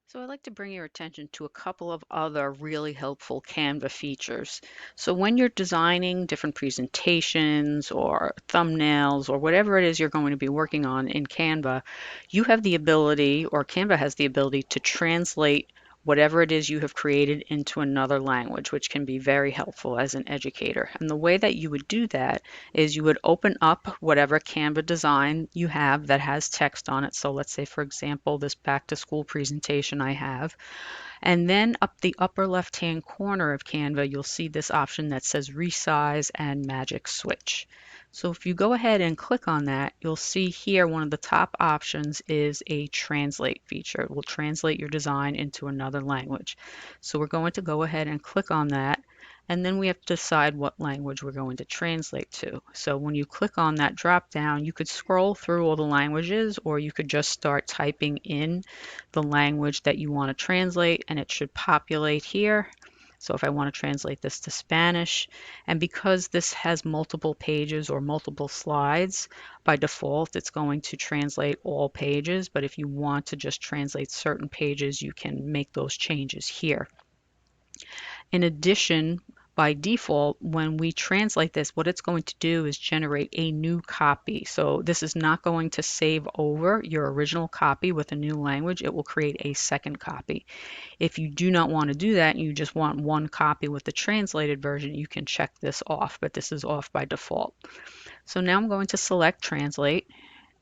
So I'd like to bring your attention to a couple of other really helpful Canva features. So when you're designing different presentations or thumbnails or whatever it is you're going to be working on in Canva, you have the ability, or Canva has the ability, to translate whatever it is you have created into another language, which can be very helpful as an educator. And the way that you would do that is you would open up whatever Canva design you have that has text on it. So let's say, for example, this back to school presentation I have. And then up the upper left-hand corner of Canva, you'll see this option that says Resize and Magic Switch. So if you go ahead and click on that, you'll see here one of the top options is a translate feature. It will translate your design into another language. So we're going to go ahead and click on that. And then we have to decide what language we're going to translate to. So when you click on that drop down, you could scroll through all the languages, or you could just start typing in the language that you want to translate, and it should populate here. So if I want to translate this to Spanish, and because this has multiple pages or multiple slides, by default it's going to translate all pages, but if you want to just translate certain pages, you can make those changes here. In addition, by default, when we translate this, what it's going to do is generate a new copy. So this is not going to save over your original copy with a new language. It will create a second copy. If you do not want to do that and you just want one copy with the translated version, you can check this off, but this is off by default. So now I'm going to select Translate,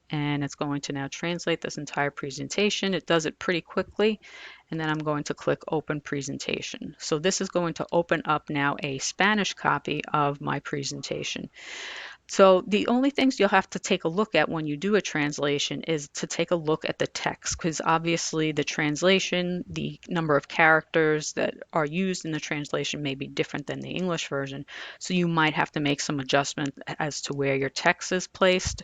and it's going to now translate this entire presentation. It does it pretty quickly, and then I'm going to click Open Presentation. So this is going to open up now a Spanish copy of my presentation. So the only things you'll have to take a look at when you do a translation is to take a look at the text, because obviously the translation, the number of characters that are used in the translation may be different than the English version. So you might have to make some adjustment as to where your text is placed.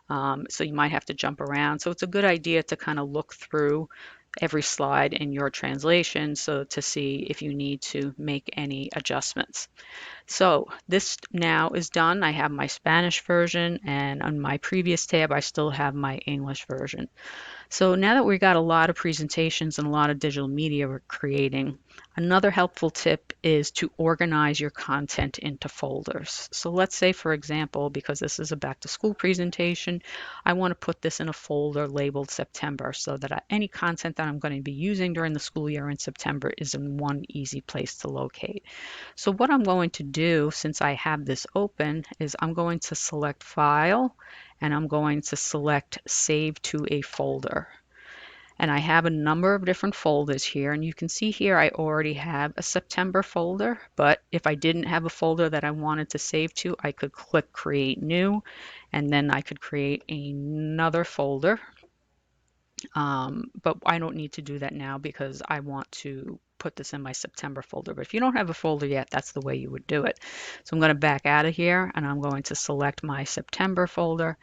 So you might have to jump around. So it's a good idea to kind of look through every slide in your translation so to see if you need to make any adjustments. So this now is done. I have my Spanish version, and on my previous tab I still have my English version. So now that we've got a lot of presentations and a lot of digital media we're creating, another helpful tip is to organize your content into folders. So let's say, for example, because this is a back to school presentation, I want to put this in a folder labeled September so that any content that I'm going to be using during the school year in September is in one easy place to locate. So what I'm going to do, since I have this open, is I'm going to select File, and I'm going to select Save to a Folder. And I have a number of different folders here, and you can see here I already have a September folder, but if I didn't have a folder that I wanted to save to, I could click Create New, and then I could create another folder. But I don't need to do that now because I want to put this in my September folder. But if you don't have a folder yet, that's the way you would do it. So I'm going to back out of here, and I'm going to select my September folder,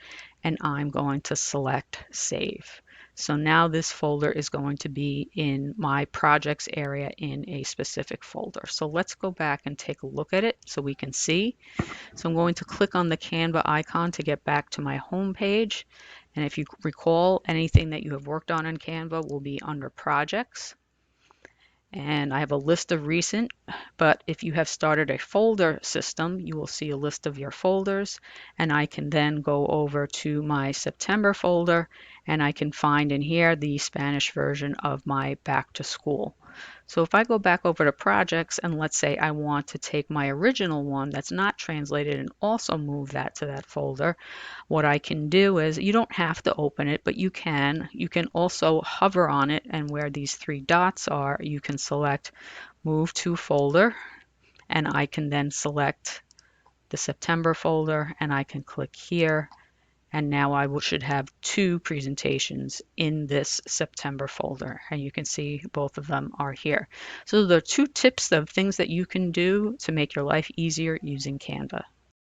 and I'm going to select Save. So now this folder is going to be in my projects area in a specific folder. So let's go back and take a look at it so we can see. So I'm going to click on the Canva icon to get back to my home page. And if you recall, anything that you have worked on in Canva will be under Projects. And I have a list of recent, but if you have started a folder system, you will see a list of your folders, and I can then go over to my September folder, and I can find in here the Spanish version of my back to school. So if I go back over to projects, and let's say I want to take my original one that's not translated and also move that to that folder, what I can do is, you don't have to open it, but you can. You can also hover on it, and where these three dots are, you can select Move to Folder, and I can then select the September folder, and I can click here, and now I should have two presentations in this September folder, and you can see both of them are here. So there are two tips of things that you can do to make your life easier using Canva.